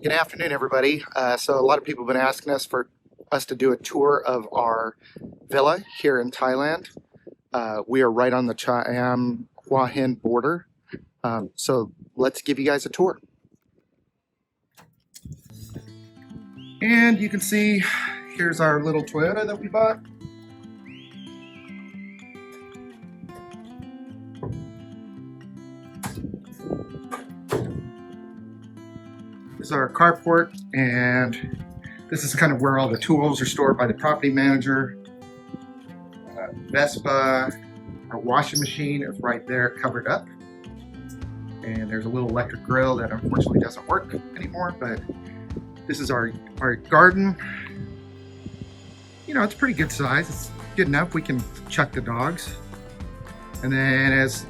Good afternoon, everybody. So a lot of people have been asking us for us to do a tour of our villa here in Thailand. We are right on the Siam Hua Hin border. So let's give you guys a tour. And you can see, here's our little Toyota that we bought. This is our carport, and this is kind of where all the tools are stored by the property manager. Vespa, our washing machine is right there covered up. And there's a little electric grill that unfortunately doesn't work anymore, but this is our garden. You know, it's pretty good size. It's good enough we can chuck the dogs. And then as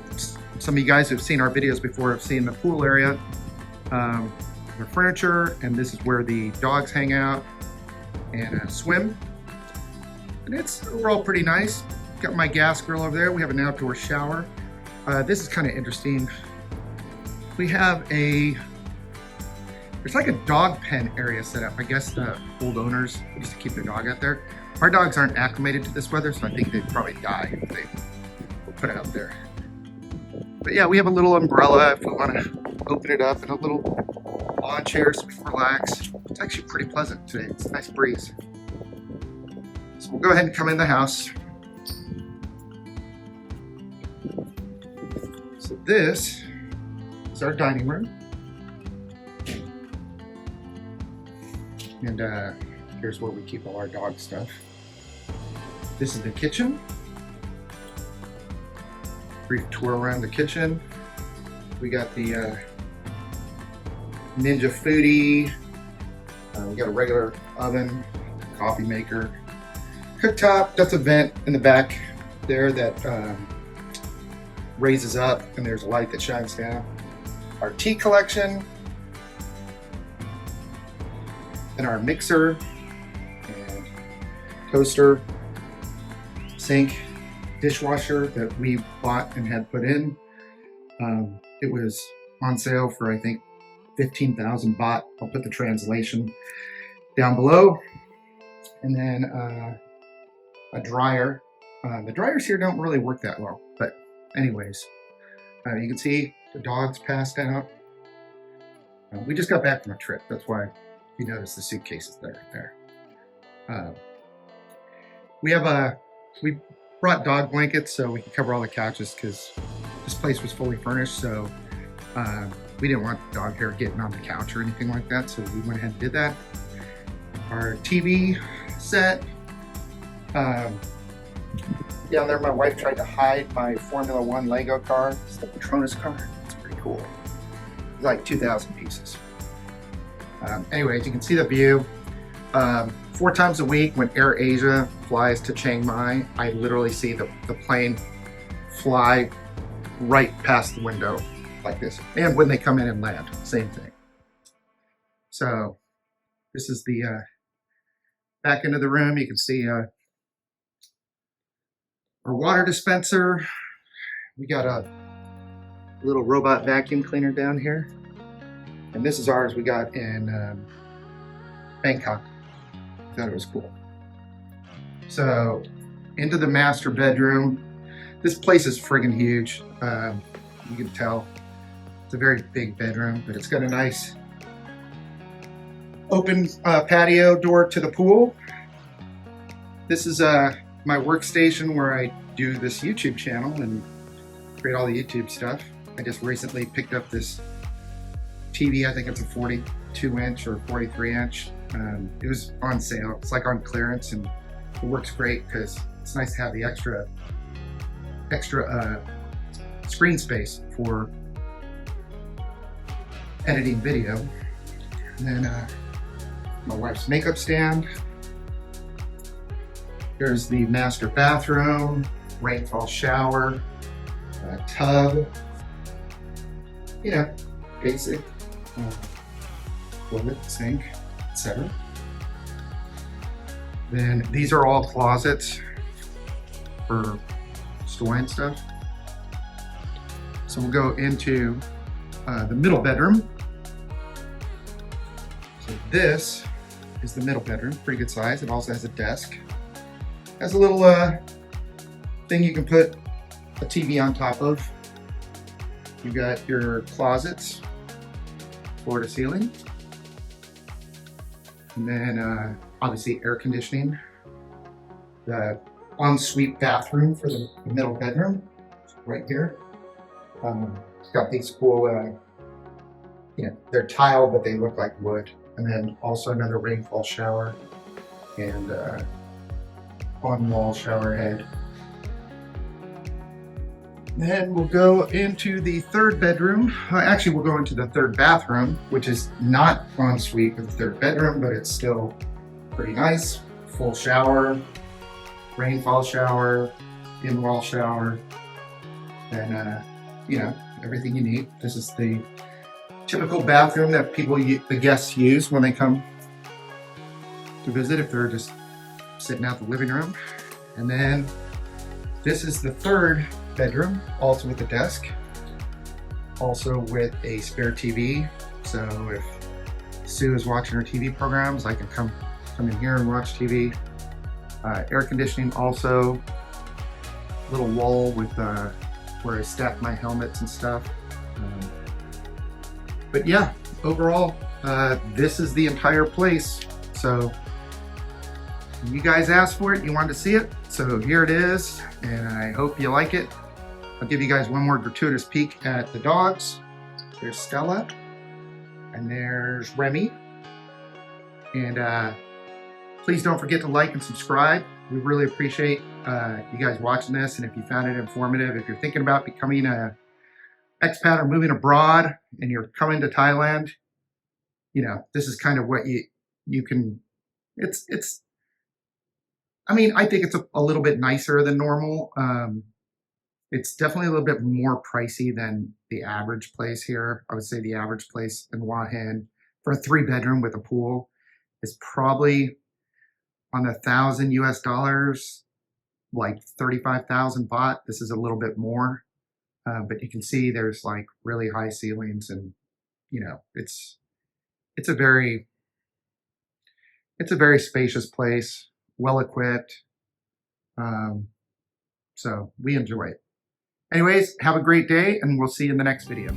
some of you guys who've seen our videos before have seen the pool area, the furniture, and this is where the dogs hang out and swim. And it's overall pretty nice. Got my gas grill over there. We have an outdoor shower. This is kind of interesting. We have there's like a dog pen area set up. I guess the old owners used to keep their dog out there. Our dogs aren't acclimated to this weather, so I think they'd probably die if they put it out there. But yeah, we have a little umbrella if we want to open it up, and a little lawn chair so we can relax. It's actually pretty pleasant today. It's a nice breeze. So we'll go ahead and come in the house. So this is our dining room. And here's where we keep all our dog stuff. This is the kitchen. Brief tour around the kitchen. We got the Ninja Foodie. We got a regular oven, coffee maker, cooktop. That's a vent in the back there that raises up, and there's a light that shines down. Our tea collection, and our mixer, and toaster, sink, dishwasher that we bought and had put in. It was on sale for, I think, 15,000 baht. I'll put the translation down below. And then a dryer. The dryers here don't really work that well, but anyways, you can see the dogs passed out. We just got back from a trip. That's why you notice the suitcases there. We brought dog blankets so we could cover all the couches because this place was fully furnished, so we didn't want dog hair getting on the couch or anything like that, so we went ahead and did that. Our TV set. Down there, my wife tried to hide my Formula One Lego car. It's the Patronus car. It's pretty cool. It's like 2,000 pieces. Anyways, you can see the view. 4 times a week when Air Asia flies to Chiang Mai, I literally see the plane fly right past the window like this. And when they come in and land, same thing. So this is the back end of the room. You can see our water dispenser. We got a little robot vacuum cleaner down here. And this is ours we got in Bangkok. Thought it was cool. So into the master bedroom. This place is friggin' huge. You can tell it's a very big bedroom, but it's got a nice open patio door to the pool. This is my workstation where I do this YouTube channel and create all the YouTube stuff. I just recently picked up this TV. I think it's a 42-inch or 43-inch. It was on sale. It's like on clearance, and it works great because it's nice to have the extra screen space for editing video. And then my wife's makeup stand. There's the master bathroom, rainfall shower, tub. You know, basic toilet, sink, etc. Then these are all closets for storing stuff. So we'll go into the middle bedroom. This is the middle bedroom, pretty good size. It also has a desk. Has a little thing you can put a TV on top of. You got your closets, floor to ceiling. And then obviously air conditioning. The ensuite bathroom for the middle bedroom, right here. It's got these cool, they're tile, but they look like wood. And then also another rainfall shower and on-wall shower head. Then we'll go into the third bedroom. Actually, we'll go into the third bathroom, which is not en suite with the third bedroom, but it's still pretty nice. Full shower, rainfall shower, in-wall shower, and everything you need. This is the typical bathroom that the guests use when they come to visit, if they're just sitting out the living room. And then this is the third bedroom, also with a desk, also with a spare TV. So if Sue is watching her TV programs, I can come in here and watch TV. Air conditioning also, little wall with where I stack my helmets and stuff. But yeah, overall, this is the entire place. So you guys asked for it, you wanted to see it, so here it is, and I hope you like it. I'll give you guys one more gratuitous peek at the dogs. There's Stella, and there's Remy. And please don't forget to like and subscribe. We really appreciate you guys watching this, and if you found it informative, if you're thinking about becoming a expat or moving abroad and you're coming to Thailand, this is kind of what you can, I think it's a little bit nicer than normal. It's definitely a little bit more pricey than the average place here. I would say the average place in Hua Hin for a 3-bedroom with a pool is probably on $1,000 US, like 35,000 baht. This is a little bit more, but you can see there's like really high ceilings, and it's a very spacious place, well equipped. So we enjoy it. Anyways, have a great day, and we'll see you in the next video.